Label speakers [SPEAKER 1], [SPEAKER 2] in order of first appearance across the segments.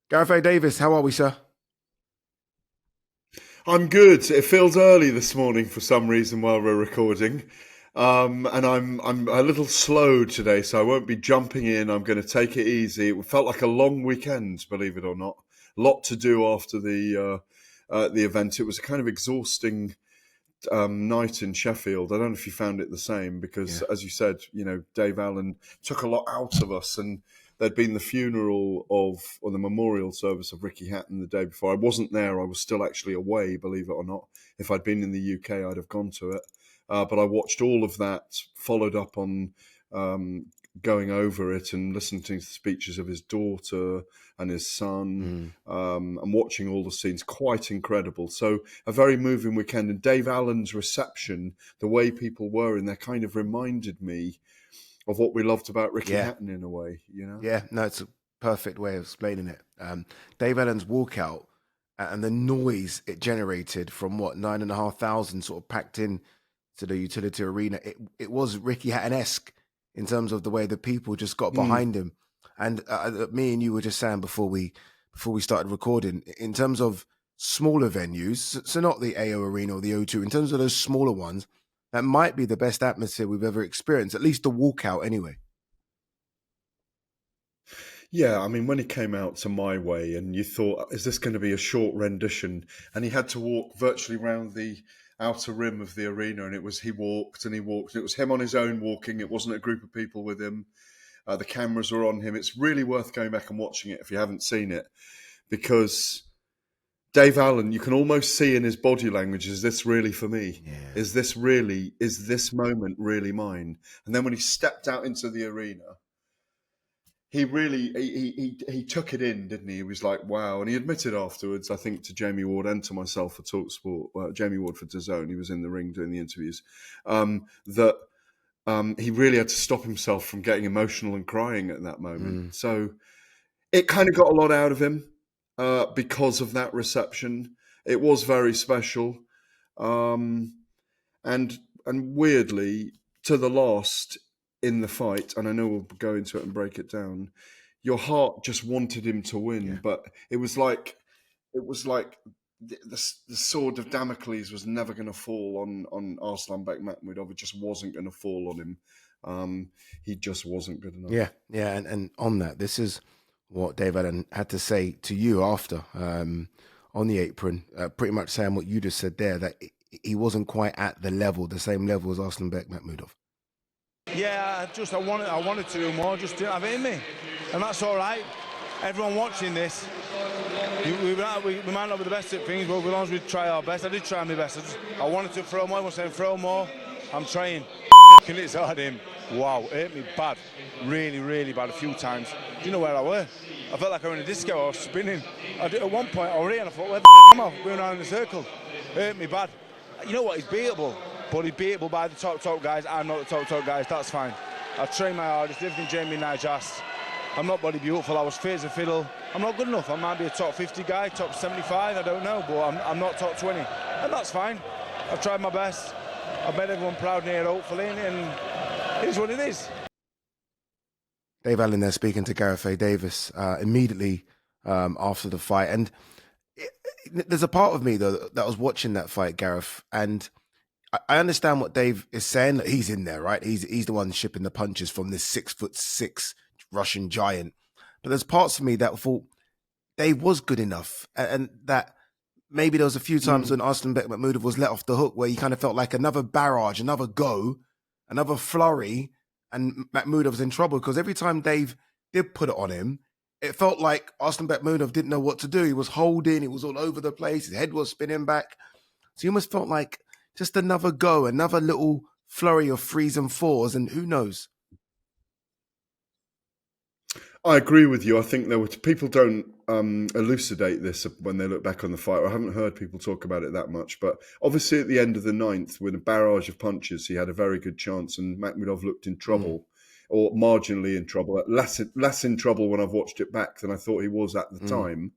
[SPEAKER 1] Gareth Davies, how are we, sir?
[SPEAKER 2] I'm good. It feels early this morning for some reason while we're recording, and I'm a little slow today, so I won't be jumping in. I'm going to take it easy. It felt like a long weekend, believe it or not. A lot to do after the event. It was a kind of exhausting night in Sheffield. I don't know if you found it the same because,
[SPEAKER 1] Yeah.
[SPEAKER 2] as you said, Dave Allen took a lot out of us, and there'd been the funeral or the memorial service of Ricky Hatton the day before. I wasn't there. I was still actually away, believe it or not. If I'd been in the UK, I'd have gone to it. But I watched all of that, followed up on going over it and listening to the speeches of his daughter and his son, and watching all the scenes. Quite incredible. So a very moving weekend. And Dave Allen's reception, the way people were in there, kind of reminded me of what we loved about Ricky Hatton in a way,
[SPEAKER 1] Yeah, no, it's a perfect way of explaining it. Dave Allen's walkout and the noise it generated from 9,500 sort of packed in to the utility arena. It was Ricky Hatton-esque in terms of the way the people just got behind him. And me and you were just saying before we started recording, in terms of smaller venues, so not the AO Arena or the O2, in terms of those smaller ones, that might be the best atmosphere we've ever experienced, at least the walkout anyway.
[SPEAKER 2] Yeah, I mean, when he came out to My Way and you thought, is this going to be a short rendition? And he had to walk virtually round the outer rim of the arena, and he walked and he walked. And it was him on his own walking. It wasn't a group of people with him. The cameras were on him. It's really worth going back and watching it if you haven't seen it, because Dave Allen, you can almost see in his body language, is this really for me?
[SPEAKER 1] Yeah.
[SPEAKER 2] Is this moment really mine? And then when he stepped out into the arena, he really he took it in, didn't he? He was like, wow. And he admitted afterwards, I think to Jamie Ward and to myself for talkSPORT, Jamie Ward for DAZN, he was in the ring doing the interviews, that he really had to stop himself from getting emotional and crying at that moment. So it kind of got a lot out of him because of that reception. It was very special. And weirdly, to the last in the fight, and I know we'll go into it and break it down, your heart just wanted him to win, but it was like the sword of Damocles was never going to fall on Arsen Mcmudov. It just wasn't going to fall on him. He just wasn't good enough.
[SPEAKER 1] Yeah, and on that, this is what Dave Allen had to say to you after on the apron, pretty much saying what you just said there, that he wasn't quite at the same level as Arsen Mcmudov.
[SPEAKER 3] Yeah, I wanted to do more, just didn't have it in me. And that's all right. Everyone watching this, we might not be the best at things, but as long as we try our best. I did try my best. I wanted to throw more. I was saying throw more. I'm trying. It's hard him. Wow, it hit me bad. Really, really bad a few times. Do you know where I were? I felt like I was in a disco. I was spinning. At one point, I was here and I thought, where the am I? Going around in a circle. It hit me bad. You know what? He's beatable. But he's beatable by the top guys. I'm not the top guys. That's fine. I've trained my hardest. Everything Jamie and Nige asked. I'm not body beautiful. I was fit as a fiddle. I'm not good enough. I might be a top 50 guy, top 75. I don't know. But I'm not top 20. And that's fine. I've tried my best. I've made everyone proud here, hopefully. And it is what it is.
[SPEAKER 1] Dave Allen there speaking to Gareth Davies immediately after the fight. And there's a part of me, though, that was watching that fight, Gareth, and I understand what Dave is saying, that he's in there, right? He's the one shipping the punches from this 6'6" Russian giant. But there's parts of me that thought Dave was good enough, and that maybe there was a few times when Arsen Mcmudov was let off the hook where you kind of felt like another barrage, another go, another flurry, and Mcmudov was in trouble, because every time Dave did put it on him, it felt like Arsen Mcmudov didn't know what to do. He was holding, he was all over the place, his head was spinning back. So you almost felt like just another go, another little flurry of threes and fours, and who knows?
[SPEAKER 2] I agree with you. I think people don't elucidate this when they look back on the fight. I haven't heard people talk about it that much. But obviously at the end of the ninth, with a barrage of punches, he had a very good chance, and Mcmudov looked in trouble, or marginally in trouble, less in trouble when I've watched it back than I thought he was at the time.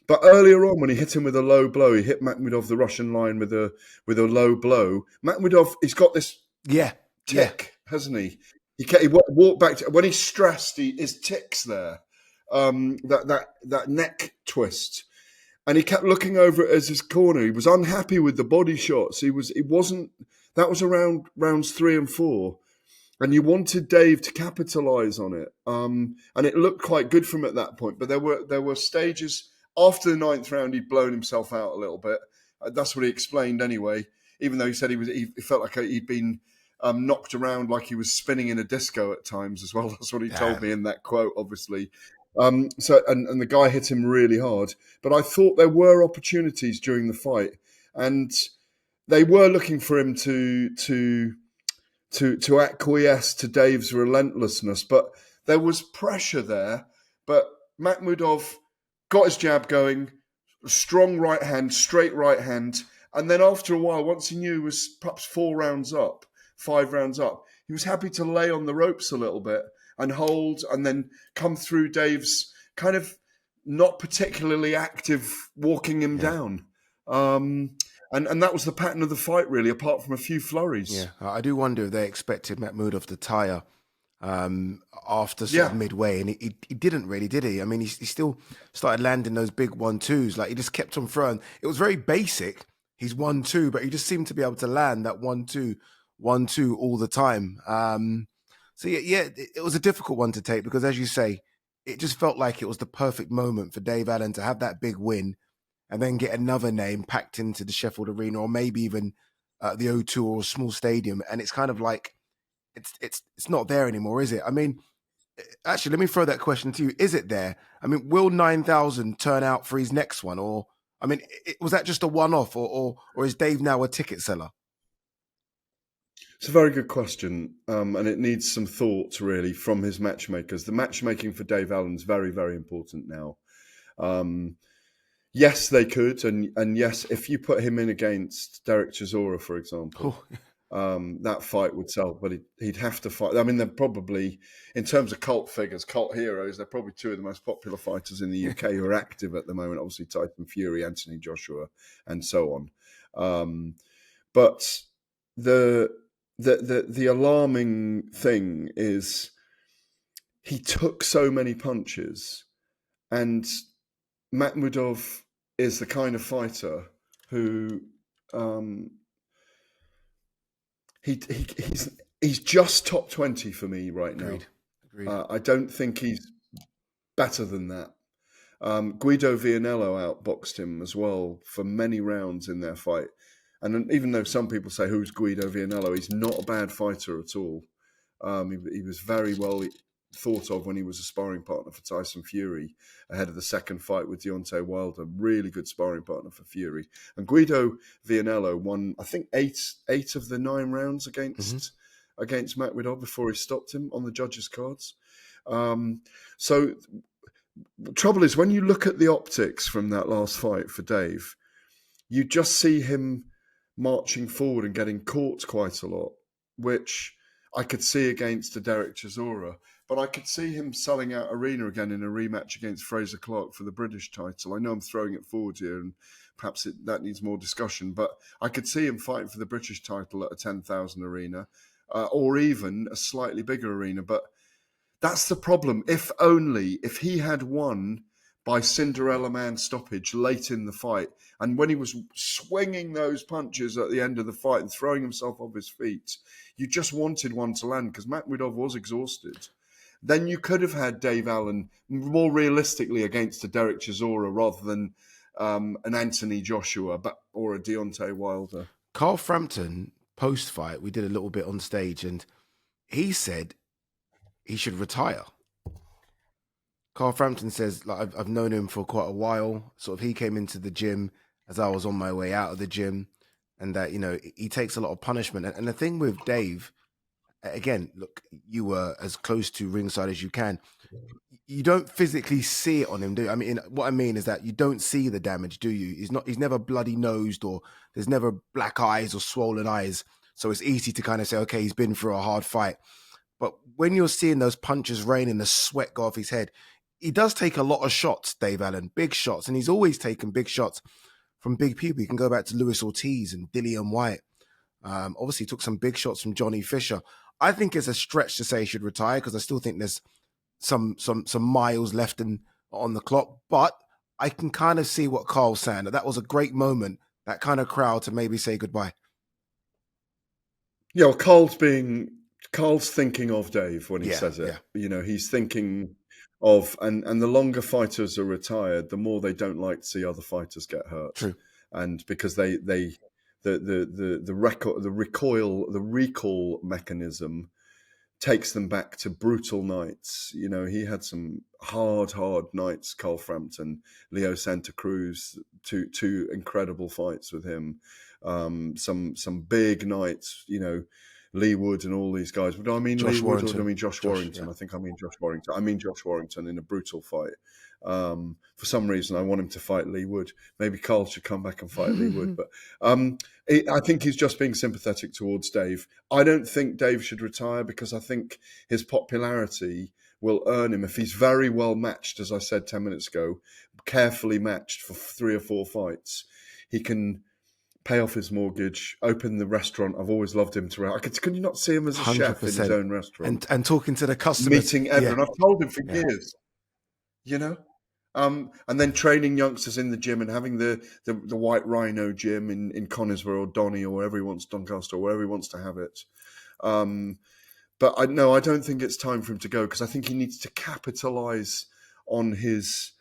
[SPEAKER 2] But earlier on, when he hit him with a low blow, he hit Mcmudov the Russian line with a low blow. Mcmudov, he's got this tick, hasn't he? He walked back when he's stressed. His tick's there, that neck twist. And he kept looking over it as his corner. He was unhappy with the body shots. That was around rounds 3 and 4. And you wanted Dave to capitalise on it. And it looked quite good for him at that point. But there were stages after the 9th round, he'd blown himself out a little bit. That's what he explained anyway, even though he said he felt like he'd been knocked around like he was spinning in a disco at times as well. That's what he told me in that quote, obviously. And the guy hit him really hard. But I thought there were opportunities during the fight, and they were looking for him to acquiesce to Dave's relentlessness. But there was pressure there. But Mcmudov got his jab going, strong right hand, straight right hand. And then after a while, once he knew he was perhaps 5 rounds up, he was happy to lay on the ropes a little bit and hold, and then come through Dave's kind of not particularly active walking him down. And that was the pattern of the fight, really, apart from a few flurries.
[SPEAKER 1] Yeah, I do wonder if they expected Mcmudov to tire after sort of midway, and he didn't really, did he? I mean, he still started landing those big 1-2s. Like, he just kept on throwing. It was very basic, he's 1-2, but he just seemed to be able to land that 1-2 all the time. So it was a difficult one to take because, as you say, it just felt like it was the perfect moment for Dave Allen to have that big win and then get another name packed into the Sheffield Arena, or maybe even the O2 or a small stadium. And it's kind of like, it's not there anymore, is it? I mean, actually, let me throw that question to you. Is it there? I mean, will 9,000 turn out for his next one? Or, I mean, was that just a one-off, or is Dave now a ticket seller?
[SPEAKER 2] It's a very good question, and it needs some thought, really, from his matchmakers. The matchmaking for Dave Allen's very, very important now. Yes, they could, and yes, if you put him in against Derek Chisora, for example, that fight would sell, but he'd have to fight. I mean, they're probably, in terms of cult figures, cult heroes, they're probably 2 of the most popular fighters in the UK who are active at the moment. Obviously, Tyson Fury, Anthony Joshua, and so on. But the alarming thing is he took so many punches, and Mcmudov is the kind of fighter who he's just top 20 for me right now. Agreed. I don't think he's better than that. Guido Vianello outboxed him as well for many rounds in their fight. And even though some people say, who's Guido Vianello, he's not a bad fighter at all. He was very well thought of when he was a sparring partner for Tyson Fury ahead of the second fight with Deontay Wilder. Really good sparring partner for Fury. And Guido Vianello won, I think, eight of the 9 rounds against Mcmudov before he stopped him on the judges' cards. So the trouble is, when you look at the optics from that last fight for Dave, you just see him marching forward and getting caught quite a lot, which I could see against a Derek Chisora. But I could see him selling out Arena again in a rematch against Fraser Clark for the British title. I know I'm throwing it forward here, and perhaps that needs more discussion, but I could see him fighting for the British title at a 10,000 arena, or even a slightly bigger arena. But that's the problem. If he had won by Cinderella Man stoppage late in the fight, and when he was swinging those punches at the end of the fight and throwing himself off his feet, you just wanted one to land because Mcmudov was exhausted. Then you could have had Dave Allen more realistically against a Derek Chisora rather than an Anthony Joshua or a Deontay Wilder.
[SPEAKER 1] Carl Frampton, post-fight, we did a little bit on stage, and he said he should retire. Carl Frampton says, like, I've known him for quite a while. Sort of, he came into the gym as I was on my way out of the gym, and that, you know, he takes a lot of punishment. And the thing with Dave, again, look, you were as close to ringside as you can. You don't physically see it on him, do you? I mean, what I mean is that you don't see the damage, do you? He's never bloody nosed, or there's never black eyes or swollen eyes. So it's easy to kind of say, okay, he's been through a hard fight. But when you're seeing those punches rain and the sweat go off his head, he does take a lot of shots, Dave Allen, big shots. And he's always taken big shots from big people. You can go back to Lewis Ortiz and Dillian White. Obviously, he took some big shots from Johnny Fisher. I think it's a stretch to say he should retire because I still think there's some miles left on the clock. But I can kind of see what Carl's saying. That was a great moment, that kind of crowd to maybe say goodbye.
[SPEAKER 2] Yeah, well, Carl's thinking of Dave when he says it.
[SPEAKER 1] Yeah.
[SPEAKER 2] He's thinking of, and the longer fighters are retired, the more they don't like to see other fighters get hurt.
[SPEAKER 1] True.
[SPEAKER 2] And because the recall mechanism takes them back to brutal nights. He had some hard nights. Carl Frampton, Leo Santa Cruz, two incredible fights with him. Some big nights. Lee Wood and all these guys. But I mean Lee Wood, or do I mean Josh Warrington? Yeah. I think I mean Josh Warrington. I mean Josh Warrington in a brutal fight. For some reason, I want him to fight Lee Wood. Maybe Carl should come back and fight Lee Wood. But I think he's just being sympathetic towards Dave. I don't think Dave should retire because I think his popularity will earn him, if he's very well matched, as I said 10 minutes ago, carefully matched for 3 or 4 fights, he can pay off his mortgage, open the restaurant. I've always loved him to. Can you not see him as a 100%. Chef in his own restaurant?
[SPEAKER 1] And talking to the customers.
[SPEAKER 2] Meeting everyone. I've told him for years. And then training youngsters in the gym and having the White Rhino gym in Conisbrough or Donny or wherever he wants, Doncaster, or wherever he wants to have it. But I don't think it's time for him to go because I think he needs to capitalise on his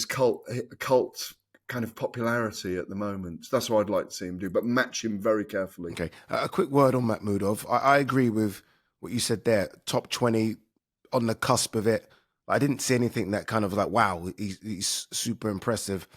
[SPEAKER 2] cult kind of popularity at the moment. That's what I'd like to see him do, but match him very carefully.
[SPEAKER 1] Okay. A quick word on Mcmudov. I agree with what you said there. Top 20, on the cusp of it. I didn't see anything that kind of like, wow, he's super impressive.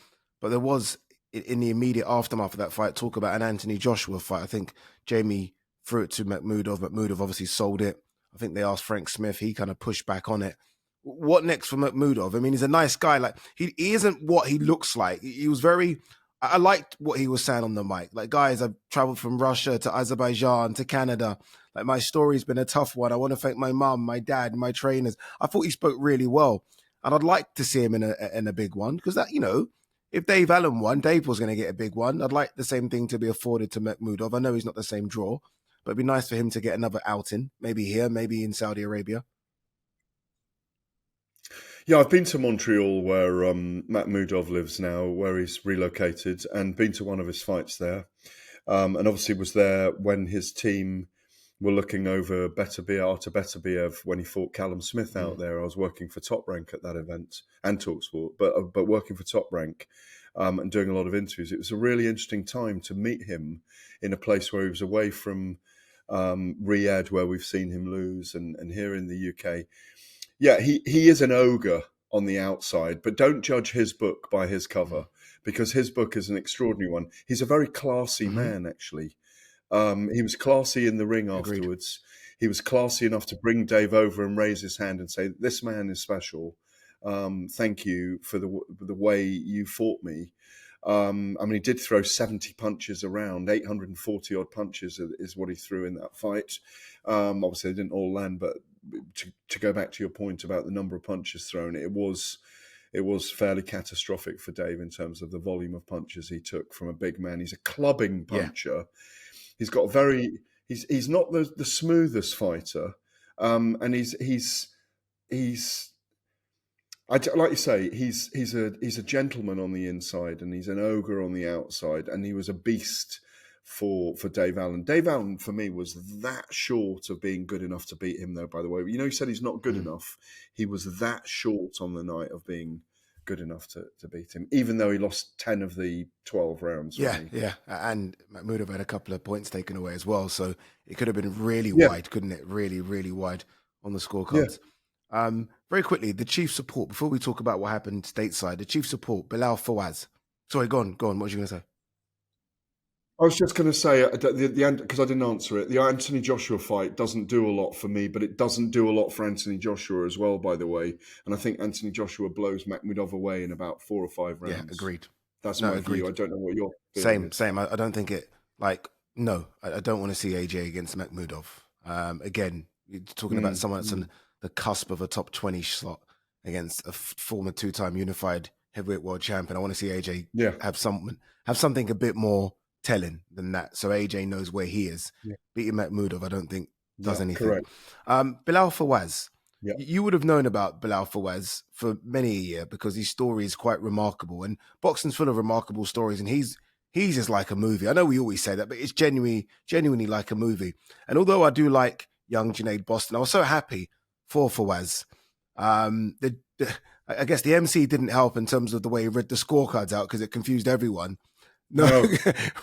[SPEAKER 1] But there was, in the immediate aftermath of that fight, talk about an Anthony Joshua fight. I think Jamie threw it to Mcmudov. Mcmudov obviously sold it. I think they asked Frank Smith. He kind of pushed back on it. What next for Mcmudov? I mean, he's a nice guy. Like he isn't what he looks like. He was very. I liked what he was saying on the mic. Like, guys, I've traveled from Russia to Azerbaijan to Canada. Like, my story's been a tough one. I want to thank my mum, my dad, my trainers. I thought he spoke really well, and I'd like to see him in a big one because that, if Dave Allen won, Dave was going to get a big one. I'd like the same thing to be afforded to Mcmudov. I know he's not the same draw, but it'd be nice for him to get another outing. Maybe here, maybe in Saudi Arabia.
[SPEAKER 2] Yeah, I've been to Montreal where Mcmudov lives now, where he's relocated, and been to one of his fights there. And obviously was there when his team were looking over Beterbiev when he fought Callum Smith out there. I was working for Top Rank at that event and talkSPORT, but working for Top Rank and doing a lot of interviews. It was a really interesting time to meet him in a place where he was away from Riyadh, where we've seen him lose, and here in the UK. Yeah, he is an ogre on the outside, but don't judge his book by his cover because his book is an extraordinary one. He's a very classy man, actually. He was classy in the ring afterwards. Agreed. He was classy enough to bring Dave over and raise his hand and say, "This man is special. Thank you for the way you fought me." I mean, he did throw 70 punches around, 840 odd punches is what he threw in that fight. Obviously, they didn't all land, but to go back to your point about the number of punches thrown, it was fairly catastrophic for Dave in terms of the volume of punches he took from a big man. He's a clubbing puncher. Yeah. He's got he's not the smoothest fighter, and he's like you say, he's a gentleman on the inside and he's an ogre on the outside, and he was a beast for Dave Allen. Dave Allen, for me, was that short of being good enough to beat him, though, by the way. He said he's not good enough. He was that short on the night of being good enough to beat him, even though he lost 10 of the 12 rounds.
[SPEAKER 1] Yeah. And Mcmudov had a couple of points taken away as well, so it could have been really wide, couldn't it? Really, really wide on the scorecards. Yeah. Very quickly, the chief support, before we talk about what happened stateside, the chief support, Bilal Fawaz. Sorry, go on. What was you going to say?
[SPEAKER 2] I was just going to say, because I didn't answer it, the Anthony Joshua fight doesn't do a lot for me, but it doesn't do a lot for Anthony Joshua as well, by the way. And I think Anthony Joshua blows Mcmudov away in about 4 or 5 rounds. Yeah,
[SPEAKER 1] agreed.
[SPEAKER 2] That's my view. I don't know what you're feeling.
[SPEAKER 1] Same. I don't think it, I don't want to see AJ against Mcmudov. Again, you're talking about someone that's on the cusp of a top 20 slot against a former 2-time unified heavyweight world champion. I want to see AJ have something a bit more telling than that, so AJ knows where he is. Beating Mcmudov, I don't think does anything.
[SPEAKER 2] Correct.
[SPEAKER 1] Bilal Fawaz,
[SPEAKER 2] Yeah.
[SPEAKER 1] You would have known about Bilal Fawaz for many a year because his story is quite remarkable, and boxing's full of remarkable stories, and he's just like a movie. I know we always say that, but it's genuinely like a movie. And although I do like young Junaid Boston, I was so happy for Fawaz. I guess the MC didn't help in terms of the way he read the scorecards out because it confused everyone. No,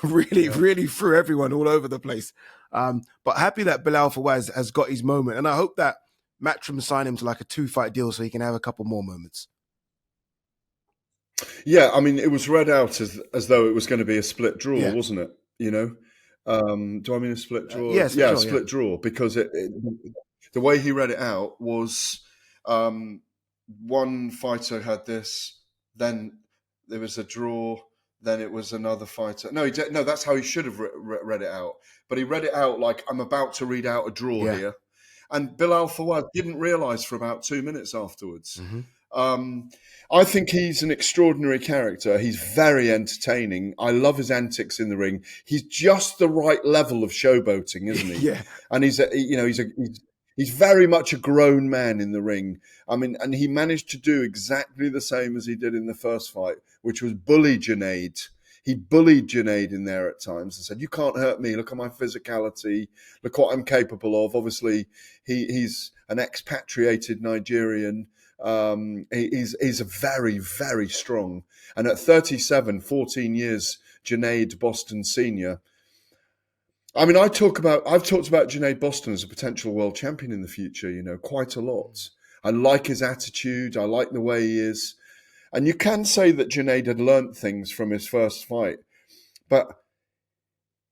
[SPEAKER 1] really threw everyone all over the place. But happy that Bilal Fawaz has got his moment, and I hope that Matchroom sign him to like a 2-fight deal so he can have a couple more moments.
[SPEAKER 2] Yeah, I mean, it was read out as though it was going to be a split draw, wasn't it? You know, do I mean a split draw? Split draw, because the way he read it out was one fighter had this, then there was a draw, then it was another fighter. No, that's how he should have read it out. But he read it out like, I'm about to read out a draw here. And Bilal Fawaz didn't realise for about 2 minutes afterwards.
[SPEAKER 1] Mm-hmm.
[SPEAKER 2] I think he's an extraordinary character. He's very entertaining. I love his antics in the ring. He's just the right level of showboating, isn't he?
[SPEAKER 1] Yeah.
[SPEAKER 2] And he's very much a grown man in the ring. I mean, and he managed to do exactly the same as he did in the first fight, which was bully Junaid. He bullied Junaid in there at times and said, "You can't hurt me. Look at my physicality. Look what I'm capable of." Obviously, he's an expatriated Nigerian. He's a very, very strong. And at 37, 14 years, Junaid Boston Senior. I mean, I've talked about Junaid Boston as a potential world champion in the future, quite a lot. I like his attitude. I like the way he is. And you can say that Junaid had learnt things from his first fight, but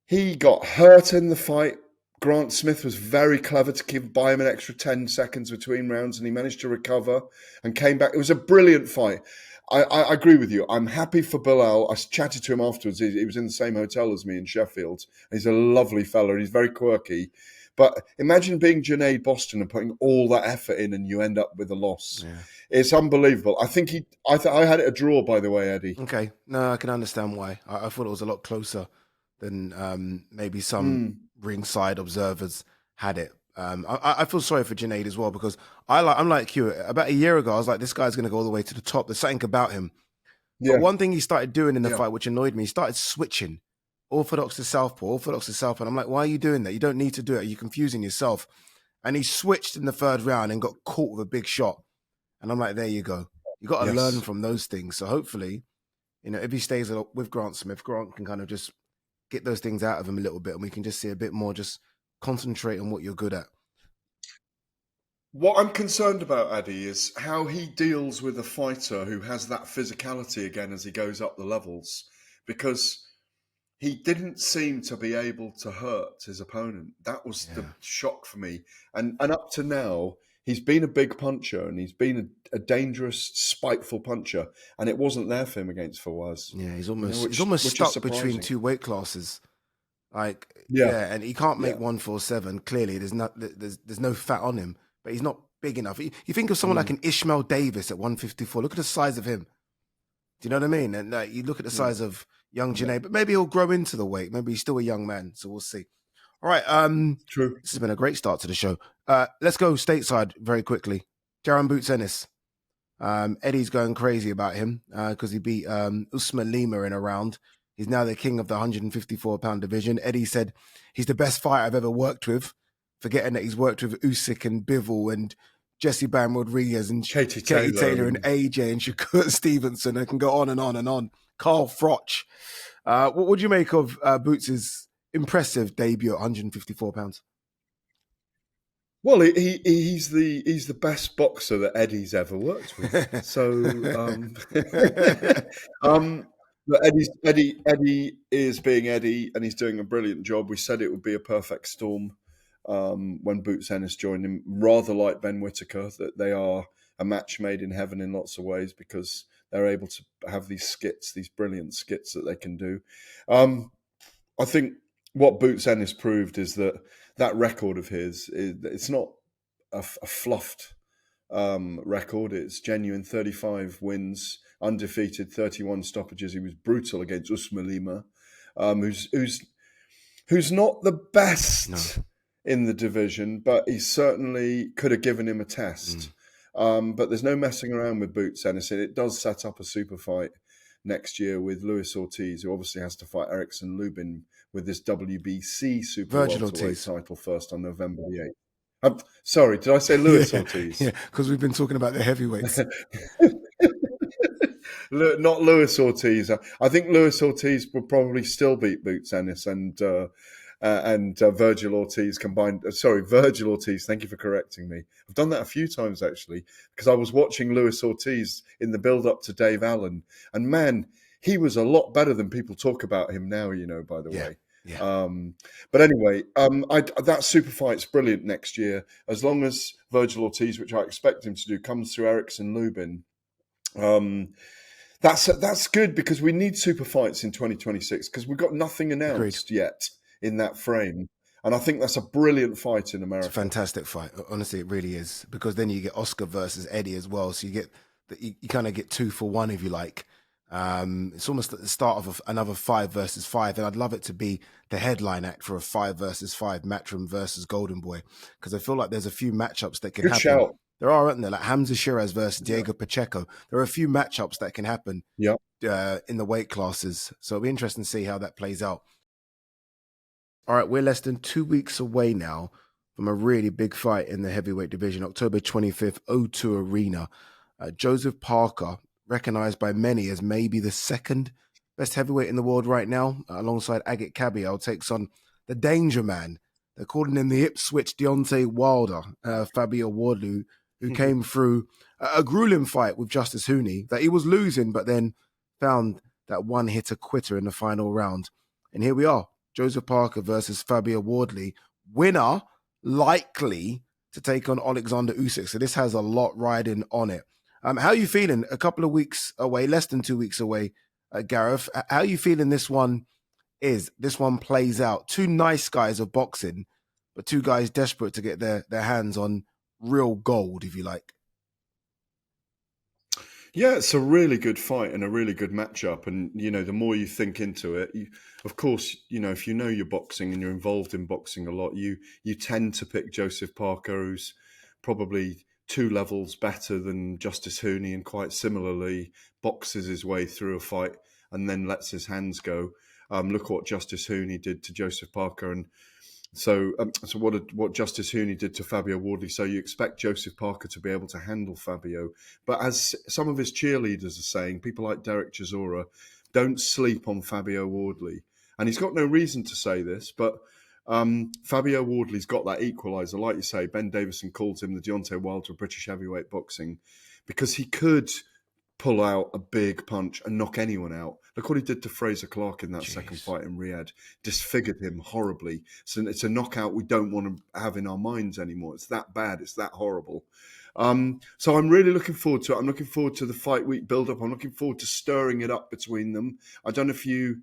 [SPEAKER 2] he got hurt in the fight. Grant Smith was very clever to buy him an extra 10 seconds between rounds, and he managed to recover and came back. It was a brilliant fight. I agree with you. I'm happy for Bilal. I chatted to him afterwards. He was in the same hotel as me in Sheffield. He's a lovely fella. He's very quirky. But imagine being Junaid Boston and putting all that effort in and you end up with a loss. Yeah. It's unbelievable. I think I had it a draw, by the way, Eddie.
[SPEAKER 1] Okay. No, I can understand why. I thought it was a lot closer than maybe some ringside observers had it. I feel sorry for Junaid as well because I'm like you. About a year ago, I was like, this guy's going to go all the way to the top. There's something about him. Yeah. But one thing he started doing in the fight, which annoyed me, he started switching orthodox to southpaw. And I'm like, why are you doing that? You don't need to do it. You're confusing yourself. And he switched in the third round and got caught with a big shot. And I'm like, there you go. You got to learn from those things. So hopefully, if he stays with Grant Smith, Grant can kind of just get those things out of him a little bit, and we can just see a bit more, just concentrate on what you're good at.
[SPEAKER 2] What I'm concerned about, Addy, is how he deals with a fighter who has that physicality again as he goes up the levels, because he didn't seem to be able to hurt his opponent. That was the shock for me. And up to now, he's been a big puncher and he's been a dangerous, spiteful puncher, and it wasn't there for him against Fawaz.
[SPEAKER 1] Yeah, he's almost stuck between two weight classes. And he can't make 147. Clearly, there's no fat on him, but he's not big enough. You think of someone like an Ishmael Davies at 154. Look at the size of him. Do you know what I mean? And you look at the size of young Junaid, but maybe he'll grow into the weight. Maybe he's still a young man, so we'll see. All right.
[SPEAKER 2] True.
[SPEAKER 1] This has been a great start to the show. Let's go stateside very quickly. Jaron Boots Ennis. Eddie's going crazy about him because he beat Usman Lima in a round. He's now the king of the 154-pound division. Eddie said he's the best fighter I've ever worked with, forgetting that he's worked with Usyk and Bivol and Jesse Bam Rodriguez and Katie Taylor and AJ and Shakur Stevenson. I can go on and on and on. Carl Froch. What would you make of Boots' impressive debut at 154 pounds?
[SPEAKER 2] Well, he's the best boxer that Eddie's ever worked with. So, Eddie is being Eddie, and he's doing a brilliant job. We said it would be a perfect storm when Boots Ennis joined him. Rather like Ben Whittaker, that they are a match made in heaven in lots of ways because they're able to have these brilliant skits that they can do. I think what Boots Ennis proved is that record of his, it's not a fluffed record. It's genuine. 35 wins, undefeated, 31 stoppages. He was brutal against Usman Lima, who's not the best in the division, but he certainly could have given him a test. But there's no messing around with Boots Ennis. It does set up a super fight next year with Luis Ortiz, who obviously has to fight Erickson Lubin with this WBC super
[SPEAKER 1] Virgil
[SPEAKER 2] welterweight
[SPEAKER 1] Ortiz.
[SPEAKER 2] title first on November the 8th. Sorry, did I say Luis Ortiz?
[SPEAKER 1] Yeah, because we've been talking about the heavyweights.
[SPEAKER 2] Not Luis Ortiz. I think Luis Ortiz would probably still beat Boots Ennis and Virgil Ortiz combined. Virgil Ortiz. Thank you for correcting me. I've done that a few times actually because I was watching Luis Ortiz in the build-up to Dave Allen, and man, he was a lot better than people talk about him now. By the way.
[SPEAKER 1] Yeah.
[SPEAKER 2] But anyway, that super fight's brilliant next year as long as Virgil Ortiz, which I expect him to do, comes through Erickson Lubin. That's good because we need super fights in 2026 because we've got nothing announced yet in that frame. And I think that's a brilliant fight in America.
[SPEAKER 1] It's a fantastic fight. Honestly, it really is. Because then you get Oscar versus Eddie as well. So you kind of get 2 for 1, if you like. It's almost at the start of another 5 versus 5. And I'd love it to be the headline act for a 5 versus 5, Matchroom versus Golden Boy. Because I feel like there's a few matchups that can happen.
[SPEAKER 2] Shout.
[SPEAKER 1] There are, aren't there? Like Hamza Shiraz versus Diego Pacheco. There are a few matchups that can happen in the weight classes. So it'll be interesting to see how that plays out. All right, we're less than 2 weeks away now from a really big fight in the heavyweight division. October 25th, O2 Arena. Joseph Parker, recognized by many as maybe the second best heavyweight in the world right now, alongside Agit Kabayel, takes on the Danger Man. They're calling him the Ipswich Deontay Wilder, Fabio Wardley, who came through a grueling fight with Justice Hooney that he was losing, but then found that one-hitter quitter in the final round. And here we are, Joseph Parker versus Fabio Wardley. Winner likely to take on Alexander Usyk. So this has a lot riding on it. How are you feeling? A couple of weeks away, less than 2 weeks away, Gareth. How are you feeling this one plays out? 2 nice guys of boxing, but 2 guys desperate to get their hands on real gold, if you like.
[SPEAKER 2] Yeah, it's a really good fight and a really good matchup. And, the more you think into it, of course, if you know your boxing and you're involved in boxing a lot, you tend to pick Joseph Parker, who's probably 2 levels better than Justice Hooney and quite similarly boxes his way through a fight and then lets his hands go. Look what Justice Hooney did to Joseph Parker. And so what Justice Hooney did to Fabio Wardley. So you expect Joseph Parker to be able to handle Fabio. But as some of his cheerleaders are saying, people like Derek Chisora, don't sleep on Fabio Wardley. And he's got no reason to say this, but Fabio Wardley's got that equaliser. Like you say, Ben Davison calls him the Deontay Wilder of British heavyweight boxing because he could pull out a big punch and knock anyone out. Look what he did to Fraser Clark in that second fight in Riyadh. Disfigured him horribly. So it's a knockout we don't want to have in our minds anymore. It's that bad. It's that horrible. So I'm really looking forward to it. I'm looking forward to the fight week build-up. I'm looking forward to stirring it up between them. I don't know if you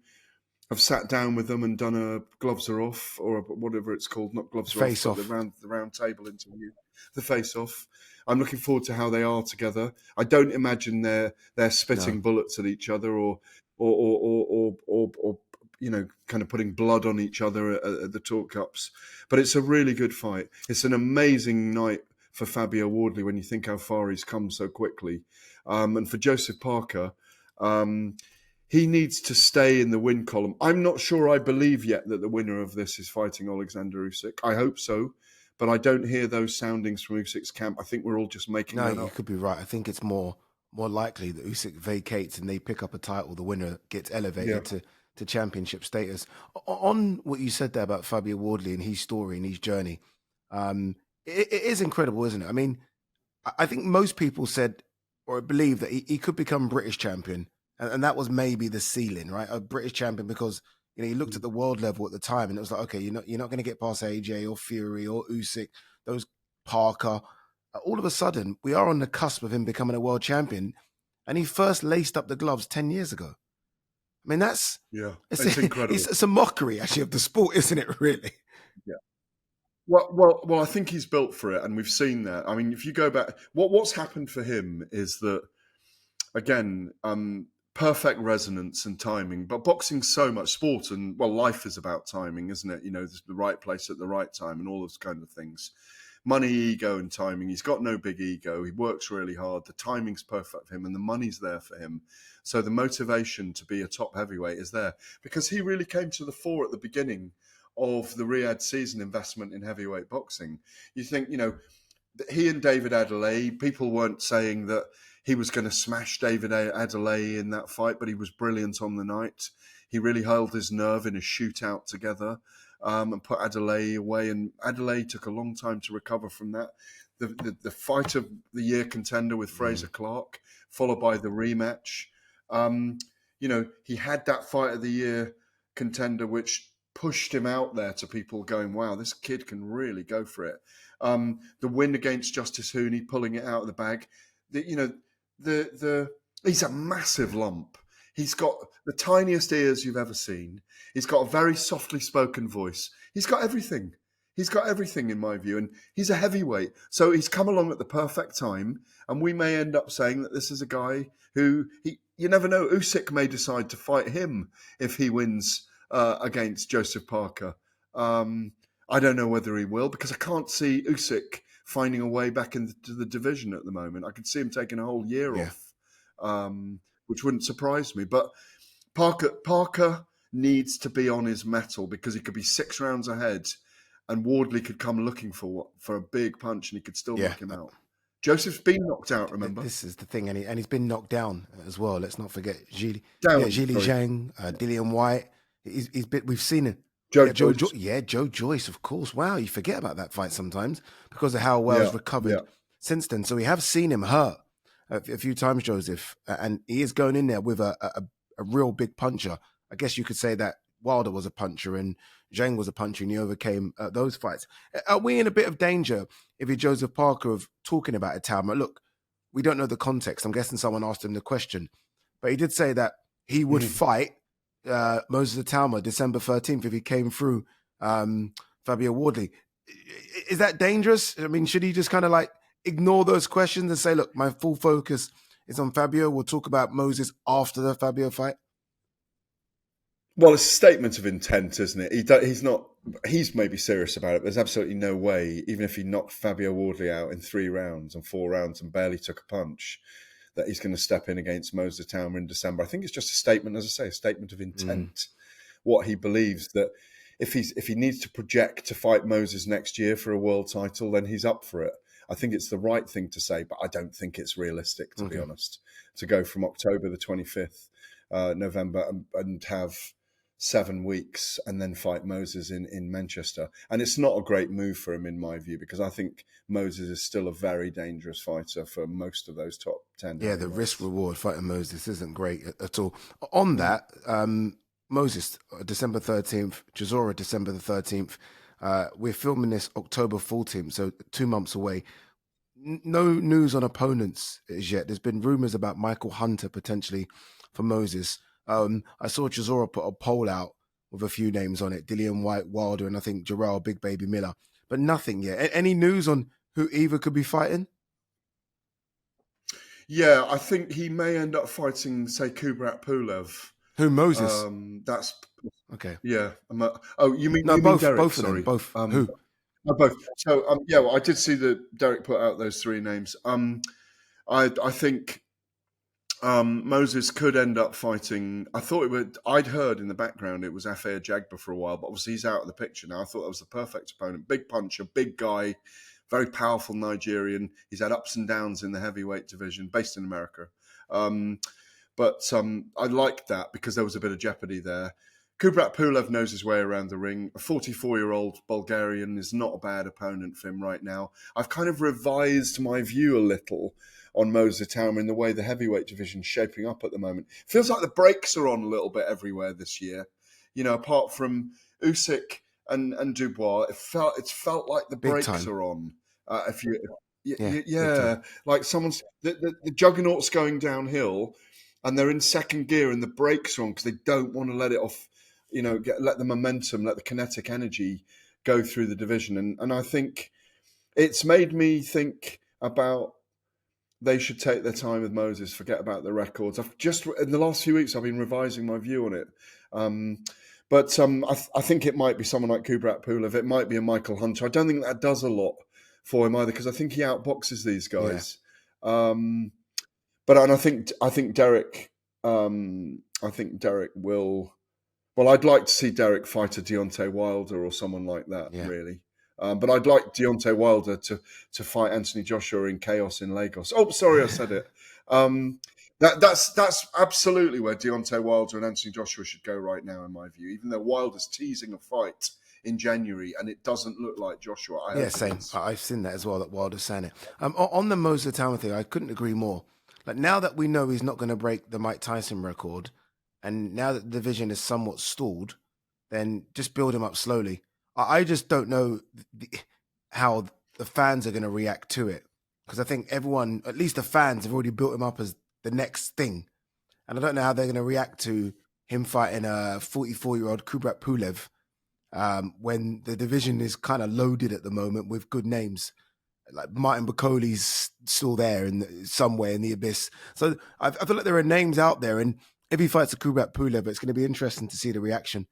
[SPEAKER 2] have sat down with them and done a gloves are off or whatever it's called. Not gloves are
[SPEAKER 1] face
[SPEAKER 2] off,
[SPEAKER 1] off.
[SPEAKER 2] But the round table interview. The face-off. I'm looking forward to how they are together. I don't imagine they're spitting bullets at each other or kind of putting blood on each other at the talk cups. But it's a really good fight. It's an amazing night for Fabio Wardley when you think how far he's come so quickly. And for Joseph Parker, he needs to stay in the win column. I'm not sure I believe yet that the winner of this is fighting Alexander Usyk. I hope so. But I don't hear those soundings from Usyk's camp. I think we're all just making that up.
[SPEAKER 1] No, you could be right. I think it's more likely that Usyk vacates and they pick up a title. The winner gets elevated to championship status. On what you said there about Fabio Wardley and his story and his journey, it is incredible, isn't it? I mean, I think most people said or believe that he could become British champion. And that was maybe the ceiling, right? A British champion because he looked at the world level at the time and it was like, okay, you're not going to get past AJ or Fury or Usyk, those Parker. All of a sudden, we are on the cusp of him becoming a world champion, and he first laced up the gloves 10 years ago. I mean, it's incredible. It's a mockery, actually, of the sport, isn't it? Really?
[SPEAKER 2] Yeah. Well, I think he's built for it, and we've seen that. I mean, if you go back, what's happened for him is that, again, perfect resonance and timing. But boxing's so much sport, and life is about timing, isn't it? There's the right place at the right time and all those kind of things. Money, ego, and timing. He's got no big ego. He works really hard. The timing's perfect for him, and the money's there for him. So the motivation to be a top heavyweight is there, because he really came to the fore at the beginning of the Riyadh season investment in heavyweight boxing. You think, he and David Adeleye, people weren't saying that he was going to smash David Adeleye in that fight, but he was brilliant on the night. He really held his nerve in a shootout together, and put Adeleye away. And Adeleye took a long time to recover from that. The fight of the year contender with Fraser Clark, followed by the rematch. He had that fight of the year contender, which pushed him out there to people going, wow, this kid can really go for it. The win against Justice Hooney, pulling it out of the bag. He's a massive lump. He's got the tiniest ears you've ever seen. He's got a very softly spoken voice. He's got everything. He's got everything in my view, and he's a heavyweight. So he's come along at the perfect time, and we may end up saying that this is a guy who, you never know, Usyk may decide to fight him if he wins against Joseph Parker. I don't know whether he will, because I can't see Usyk finding a way back into the division at the moment. I could see him taking a whole year off, which wouldn't surprise me. But Parker needs to be on his mettle, because he could be 6 rounds ahead and Wardley could come looking for a big punch and he could still knock him out. Joseph's been knocked out, remember?
[SPEAKER 1] This is the thing, and he's been knocked down as well. Let's not forget Zhili Zhang, Dillian White. We've seen it. Joe Joyce, of course. Wow, you forget about that fight sometimes because of how well he's recovered since then. So we have seen him hurt a few times, Joseph, and he is going in there with a real big puncher. I guess you could say that Wilder was a puncher and Zhang was a puncher, and he overcame those fights. Are we in a bit of danger if you're Joseph Parker of talking about Itauma? Look, we don't know the context. I'm guessing someone asked him the question, but he did say that he would fight Moses Itauma December 13th if he came through Fabio Wardley. Is that dangerous? I mean, should he just kind of like ignore those questions and say, look, my full focus is on Fabio. We'll talk about Moses after the Fabio fight?
[SPEAKER 2] Well, it's a statement of intent, isn't it? He's maybe serious about it. There's absolutely no way, even if he knocked Fabio Wardley out in 3 rounds and 4 rounds and barely took a punch, that he's going to step in against Moses Itauma in December. I think it's just a statement, as I say, a statement of intent. What he believes, that if he needs to project to fight Moses next year for a world title, then he's up for it. I think it's the right thing to say, but I don't think it's realistic, to be honest, to go from October the 25th, November, and have 7 weeks and then fight Moses in Manchester. And it's not a great move for him, in my view, because I think Moses is still a very dangerous fighter for most of those top 10.
[SPEAKER 1] Yeah, the risk-reward fighting Moses isn't great at all. On that, Moses, December 13th, Chisora, December the 13th. We're filming this October 14th, so 2 months away. No news on opponents as yet. There's been rumours about Michael Hunter potentially for Moses. I saw Chisora put a poll out with a few names on it, Dillian White, Wilder, and I think Jarrell Big Baby Miller, but nothing yet. Any news on who either could be fighting?
[SPEAKER 2] Yeah, I think he may end up fighting, say, Kubrat Pulev.
[SPEAKER 1] Who, Moses?
[SPEAKER 2] That's
[SPEAKER 1] okay.
[SPEAKER 2] Yeah. You mean
[SPEAKER 1] both?
[SPEAKER 2] Derek?
[SPEAKER 1] Both
[SPEAKER 2] Sorry,
[SPEAKER 1] of them. Both. Who?
[SPEAKER 2] Both. So I did see that Derek put out those 3 names. I think Moses could end up fighting. I'd heard in the background it was Afeir Jagba for a while, but obviously he's out of the picture now. I thought that was the perfect opponent. Big puncher, big guy, very powerful Nigerian. He's had ups and downs in the heavyweight division, based in America. But I liked that because there was a bit of jeopardy there. Kubrat Pulev knows his way around the ring. A 44-year-old Bulgarian is not a bad opponent for him right now. I've kind of revised my view a little on Moses Itauma in the way the heavyweight division's shaping up at the moment. Feels like the brakes are on a little bit everywhere this year. Apart from Usyk and Dubois, it's felt like the brakes are on. Like someone's the juggernaut's going downhill, and they're in second gear, and the brakes are on because they don't want to let it off. Let the momentum, let the kinetic energy go through the division, and I think it's made me think about they should take their time with Moses, forget about the records. In the last few weeks, I've been revising my view on it. I think it might be someone like Kubrat Pulev. It might be a Michael Hunter. I don't think that does a lot for him either, because I think he outboxes these guys. Yeah. I think Derek. I think Derek will. Well, I'd like to see Derek fight a Deontay Wilder or someone like that, really. But I'd like Deontay Wilder to fight Anthony Joshua in Chaos in Lagos. Oh, sorry, I said it. That's absolutely where Deontay Wilder and Anthony Joshua should go right now, in my view. Even though Wilder's teasing a fight in January, and it doesn't look like Joshua.
[SPEAKER 1] Same. I've seen that as well, that Wilder's saying it. On the Moses Itauma thing, I couldn't agree more. Like, now that we know he's not going to break the Mike Tyson record, and now that the division is somewhat stalled, then just build him up slowly. I just don't know how the fans are going to react to it, because I think everyone, at least the fans, have already built him up as the next thing. And I don't know how they're going to react to him fighting a 44-year-old Kubrat Pulev when the division is kind of loaded at the moment with good names. Like Martin Bacoli's still there somewhere in the abyss. So I feel like there are names out there, and if he fights a Kubrat Pulev, it's going to be interesting to see the reaction.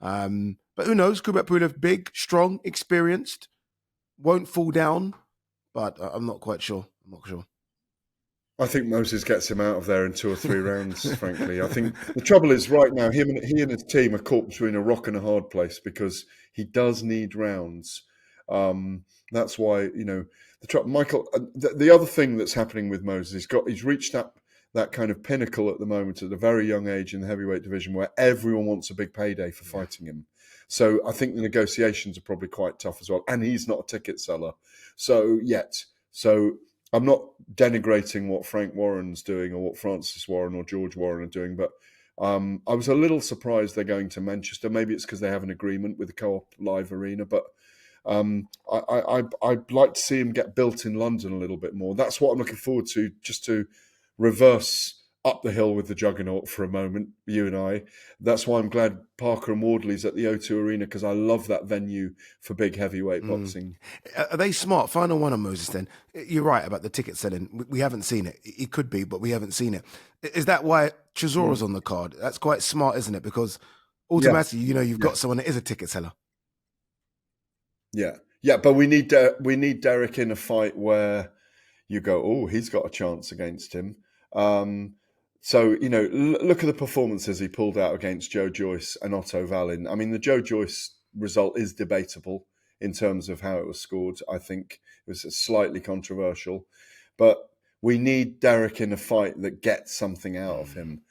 [SPEAKER 1] But who knows? Kubrat Pulev, big, strong, experienced, won't fall down, but I'm not quite sure. I'm not sure.
[SPEAKER 2] I think Moses gets him out of there in 2 or 3 rounds, frankly. I think the trouble is right now, he and his team are caught between a rock and a hard place, because he does need rounds. That's why, Michael, the other thing that's happening with Moses, he's reached that kind of pinnacle at the moment at a very young age in the heavyweight division, where everyone wants a big payday for fighting him. So I think the negotiations are probably quite tough as well. And he's not a ticket seller. So I'm not denigrating what Frank Warren's doing or what Francis Warren or George Warren are doing, but I was a little surprised they're going to Manchester. Maybe it's because they have an agreement with the Co-op Live Arena, but I'd like to see him get built in London a little bit more. That's what I'm looking forward to, just to reverse up the hill with the juggernaut for a moment, you and I. That's why I'm glad Parker and Wardley's at the O2 Arena, because I love that venue for big heavyweight boxing.
[SPEAKER 1] Are they smart? Final one on Moses then. You're right about the ticket selling. We haven't seen it. It could be, but we haven't seen it. Is that why Chisora's on the card? That's quite smart, isn't it? Because automatically, you've got someone that is a ticket seller.
[SPEAKER 2] Yeah, but we need Derek in a fight where you go, oh, he's got a chance against him. So, look at the performances he pulled out against Joe Joyce and Otto Wallin. I mean, the Joe Joyce result is debatable in terms of how it was scored. I think it was slightly controversial. But we need Derek in a fight that gets something out of him,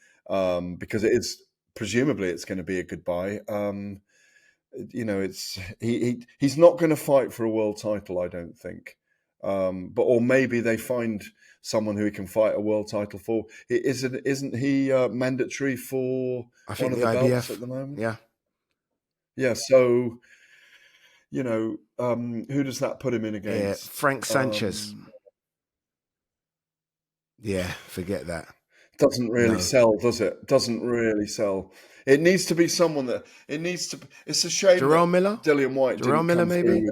[SPEAKER 2] because presumably it's going to be a goodbye. He's not going to fight for a world title, I don't think. Or maybe they find someone who he can fight a world title for. Isn't he mandatory for one of the belts at the moment? Yeah. So, who does that put him in against?
[SPEAKER 1] Frank Sanchez. Forget that.
[SPEAKER 2] Doesn't really sell, does it? Doesn't really sell. It needs to be someone that it's a shame.
[SPEAKER 1] Jerome Miller?
[SPEAKER 2] Dillian White.
[SPEAKER 1] Jerome Miller, maybe?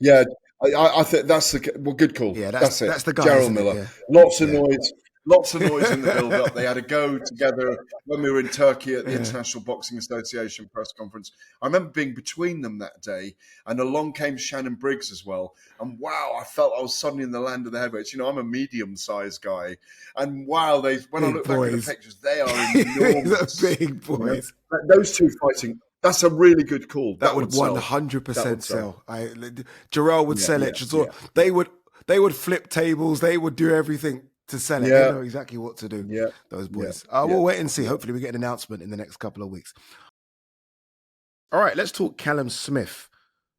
[SPEAKER 2] Yeah. I think that's good call.
[SPEAKER 1] Yeah, that's it. That's the guy.
[SPEAKER 2] Jaron Miller. Yeah. Lots of noise in the build-up. They had a go together when we were in Turkey at the International Boxing Association press conference. I remember being between them that day, and along came Shannon Briggs as well. And wow, I felt I was suddenly in the land of the heavyweights. I'm a medium-sized guy, and wow, when I look back at the pictures, they are enormous.
[SPEAKER 1] Big boys.
[SPEAKER 2] Those two fighting. That's a really good call.
[SPEAKER 1] That would 100% sell. Jarrell would sell it. They would flip tables. They would do everything to sell it. They know exactly what to do. Yeah. Those boys. We'll wait and see. Hopefully we get an announcement in the next couple of weeks. All right, let's talk Callum Smith,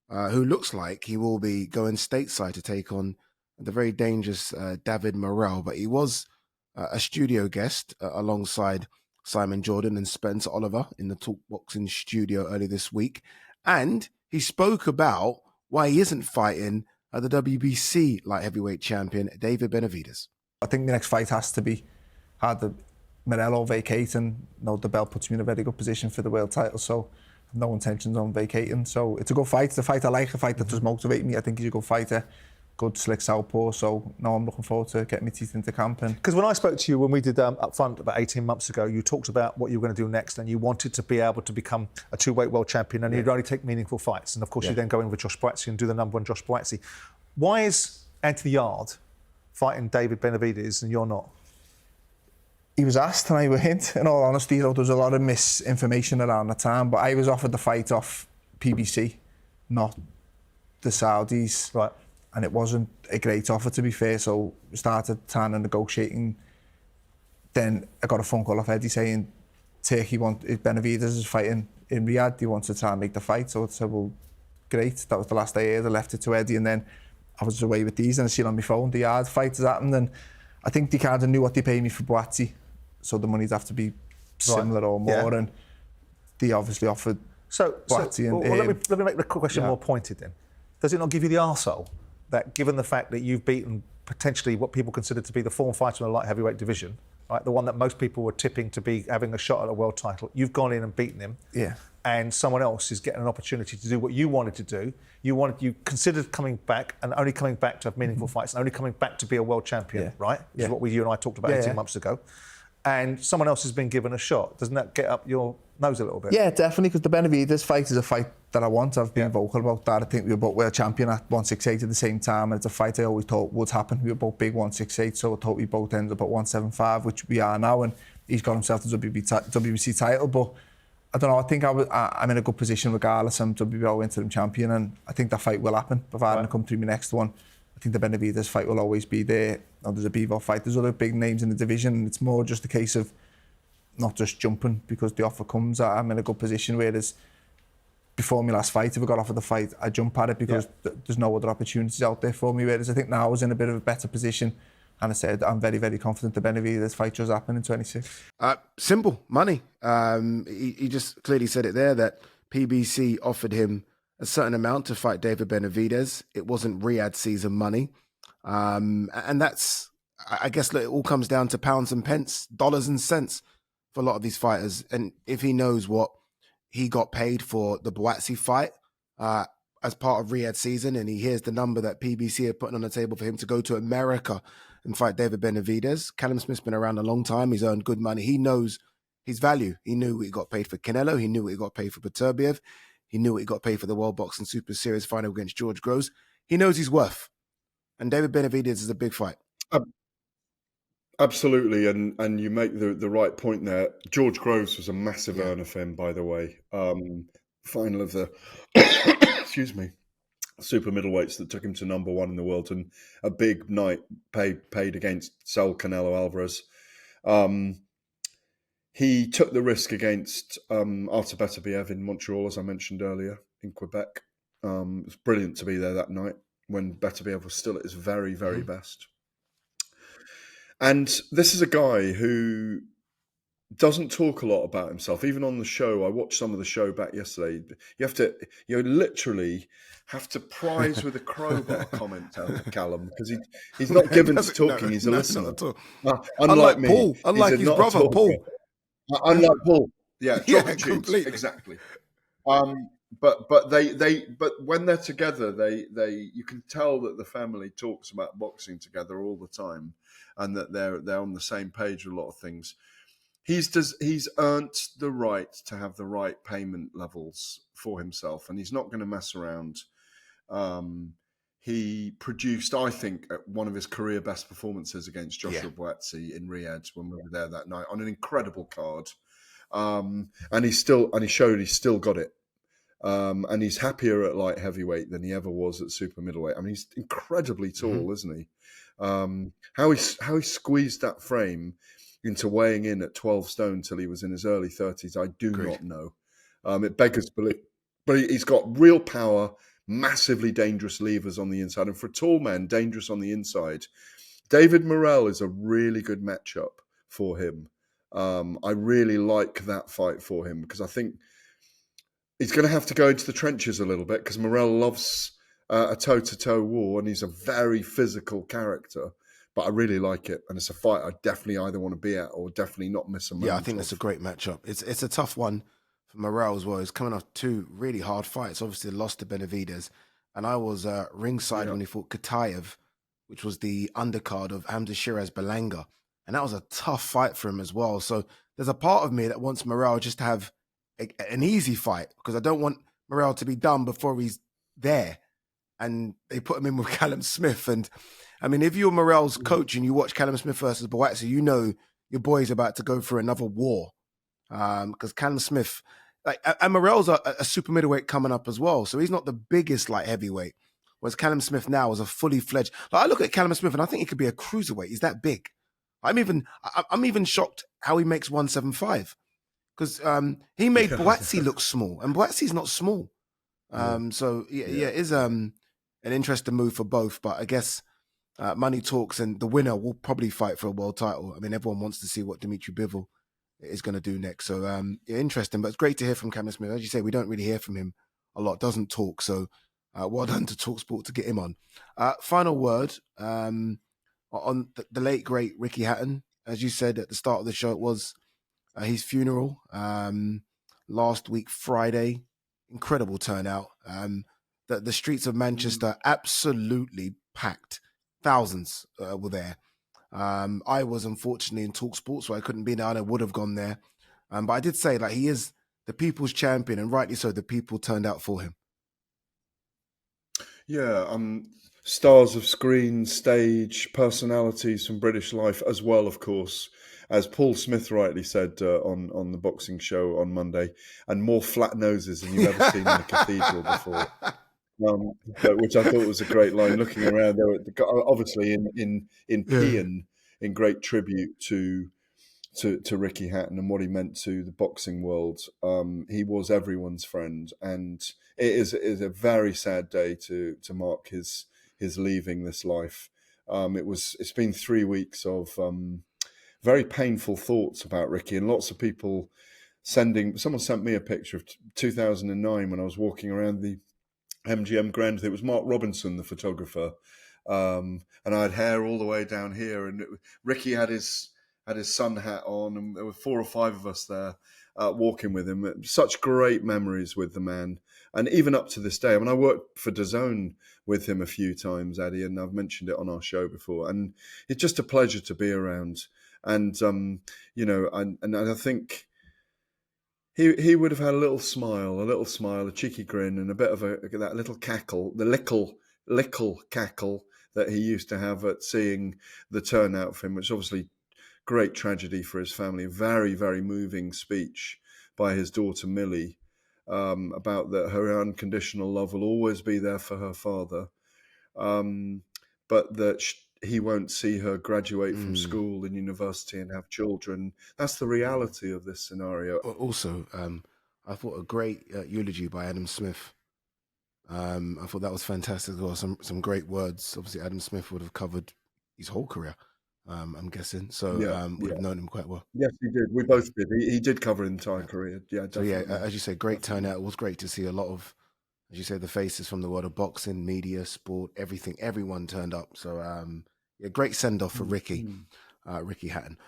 [SPEAKER 1] who looks like he will be going stateside to take on the very dangerous David Morrell. But he was a studio guest alongside Simon Jordan and Spencer Oliver in the Talk Boxing studio earlier this week. And he spoke about why he isn't fighting the WBC light heavyweight champion, David Benavidez.
[SPEAKER 4] I think the next fight has to be either Morello vacate, and the belt puts me in a very good position for the world title. So I have no intentions on vacating. So it's a good fight. It's a fight I like, a fight that does motivate me. I think he's a good fighter. good slick southpaw. So now I'm looking forward to getting my teeth into camp.
[SPEAKER 5] Because when I spoke to you when we did up front about 18 months ago, you talked about what you were going to do next, and you wanted to be able to become a two-weight world champion, and you'd only take meaningful fights. And of course, you then go in with Josh Boazzi and do the number one Josh Boazzi. Why is Anthony Yard fighting David Benavidez and you're not?
[SPEAKER 4] He was asked and I went. In all honesty, there was a lot of misinformation around the time, but I was offered the fight off PBC, not the Saudis.
[SPEAKER 5] Right.
[SPEAKER 4] And it wasn't a great offer, to be fair, so we started trying to negotiating. Then I got a phone call off Eddie saying Turkey Benavidez is fighting in Riyadh, he wants to try and make the fight. So I said, well, great. That was the last I heard. I left it to Eddie, and then I was away with these, and I seen on my phone the Yard fight has happened, and I think they kind of knew what they paid me for Boazzi, so the money'd have to be similar or more, and they obviously offered Boazzi.
[SPEAKER 5] Let me make the question more pointed then. Does it not give you the arsehole that, given the fact that you've beaten potentially what people consider to be the form fighter in the light heavyweight division, right, the one that most people were tipping to be having a shot at a world title, you've gone in and beaten him, and someone else is getting an opportunity to do what you wanted to do. You considered coming back and only coming back to have meaningful fights and only coming back to be a world champion, right? Which is what you and I talked about 18 months ago. And someone else has been given a shot. Doesn't that get up your nose a little bit?
[SPEAKER 4] Yeah, definitely, because the Benavidez fight is a fight that I want. I've been vocal about that. I think we were both world champion at 168 at the same time, and it's a fight I always thought would happen. We were both big 168, so I thought we both ended up at 175, which we are now, and he's got himself the WBC title. But I don't know, I think I'm in a good position regardless. I'm WBO interim champion, and I think that fight will happen, providing I come through my next one. I think the Benavidez fight will always be there. Now, there's a Bivol fight, there's other big names in the division, and it's more just a case of not just jumping because the offer comes. I'm in a good position, whereas before my last fight, if I got offered the fight, I jump at it because there's no other opportunities out there for me, whereas I think now I was in a bit of a better position. And I said, I'm very, very confident the Benavidez fight does happen in 26.
[SPEAKER 1] Simple, money. He just clearly said it there that PBC offered him a certain amount to fight David Benavidez. It wasn't Riyadh season money. And that's, I guess, look, it all comes down to pounds and pence, dollars and cents for a lot of these fighters. And if he knows what he got paid for the Boazzi fight as part of Riyadh season, and he hears the number that PBC are putting on the table for him to go to America and fight David Benavidez. Callum Smith's been around a long time. He's earned good money. He knows his value. He knew what he got paid for Canelo. He knew what he got paid for Beterbiev. He knew what he got paid for the World Boxing Super Series final against George Groves. He knows his worth. And David Benavidez is a big fight.
[SPEAKER 2] Absolutely, and you make the right point there. George Groves was a massive earner for him, by the way. Final of the, excuse me, super middleweights that took him to number one in the world, and a big night paid against Saul Canelo Alvarez. He took the risk against Artur Beterbiev in Montreal, as I mentioned earlier, in Quebec. It was brilliant to be there that night when Beterbiev was still at his very, very best. And this is a guy who doesn't talk a lot about himself. Even on the show, I watched some of the show back yesterday. You literally have to prize with a crowbar comment out of Callum, because he's not given to talking. He's a listener. Unlike me.
[SPEAKER 1] Paul, unlike his brother, Paul.
[SPEAKER 2] Unlike Paul. Yeah,
[SPEAKER 1] completely.
[SPEAKER 2] Exactly. But when they're together, you can tell that the family talks about boxing together all the time, and that they're on the same page with a lot of things. He's earned the right to have the right payment levels for himself, and he's not going to mess around. He produced, I think, one of his career best performances against Joshua Boazzi in Riyadh when we were there that night on an incredible card, and he showed he's still got it. And he's happier at light heavyweight than he ever was at super middleweight. I mean, he's incredibly tall, isn't he? How he squeezed that frame into weighing in at 12 stone till he was in his early 30s, I do not know. It beggars belief. But he's got real power, massively dangerous levers on the inside. And for a tall man, dangerous on the inside. David Morrell is a really good matchup for him. I really like that fight for him, because I think he's going to have to go into the trenches a little bit, because Morrell loves a toe-to-toe war, and he's a very physical character. But I really like it, and it's a fight I definitely either want to be at or definitely not miss a moment.
[SPEAKER 1] Yeah, I think that's a great matchup. It's a tough one for Morrell as well. He's coming off two really hard fights. Obviously, lost to Benavidez, and I was ringside when he fought Katayev, which was the undercard of Hamza Shiraz Belanga. And that was a tough fight for him as well. So there's a part of me that wants Morrell just to have an easy fight, because I don't want Morrell to be done before he's there. And they put him in with Callum Smith. And I mean, if you're Morrell's coach and you watch Callum Smith versus Buatsi, you know your boy's about to go for another war. Because Callum Smith, and Morrell's a super middleweight coming up as well. So he's not the biggest light heavyweight. Whereas Callum Smith now is a fully fledged. I look at Callum Smith and I think he could be a cruiserweight. He's that big. I'm even shocked how he makes 175, because he made Buatsi look small, and Buatsi's not small. So it is an interesting move for both. But I guess money talks, and the winner will probably fight for a world title. I mean, everyone wants to see what Dimitri Bivol is going to do next. So interesting, but it's great to hear from Callum Smith. As you say, we don't really hear from him a lot. Doesn't talk. So well done to talkSPORT to get him on. Final word on the late great Ricky Hatton. As you said at the start of the show, it was his funeral last week Friday. Incredible turnout. The streets of Manchester absolutely packed. Thousands were there. I was unfortunately in talkSPORT, so I couldn't be there, and I would have gone there. But I did say, he is the people's champion, and rightly so, the people turned out for him.
[SPEAKER 2] Yeah, stars of screen, stage, personalities from British life as well, of course. As Paul Smith rightly said on the boxing show on Monday, and more flat noses than you've ever seen in a cathedral before. Which I thought was a great line. Looking around, there were obviously in paean, in great tribute to Ricky Hatton and what he meant to the boxing world. He was everyone's friend, and it is a very sad day to mark his leaving this life. It's been 3 weeks of very painful thoughts about Ricky, and lots of people someone sent me a picture of 2009 when I was walking around the MGM Grand. It was Mark Robinson, the photographer, and I had hair all the way down here, and Ricky had his sun hat on, and there were 4 or 5 of us there walking with him. Such great memories with the man, and even up to this day. I mean, I worked for DAZN with him a few times, Addy, and I've mentioned it on our show before, and it's just a pleasure to be around. And and I think he would have had a little smile, a cheeky grin, and a bit of that little cackle, the lickle cackle that he used to have at seeing the turnout for him, which obviously great tragedy for his family. Very, very moving speech by his daughter Millie about that her unconditional love will always be there for her father, but that he won't see her graduate from school and university and have children. That's the reality of this scenario.
[SPEAKER 1] Also, I thought a great eulogy by Adam Smith. I thought that was fantastic as well. Some great words. Obviously, Adam Smith would have covered his whole career, I'm guessing. So would have known him quite well.
[SPEAKER 2] Yes, he did. We both did. He did cover an entire career. Yeah, definitely.
[SPEAKER 1] So as you say, great turnout. It was great to see a lot of, as you say, the faces from the world of boxing, media, sport, everything. Everyone turned up. So great send off for Ricky Hatton.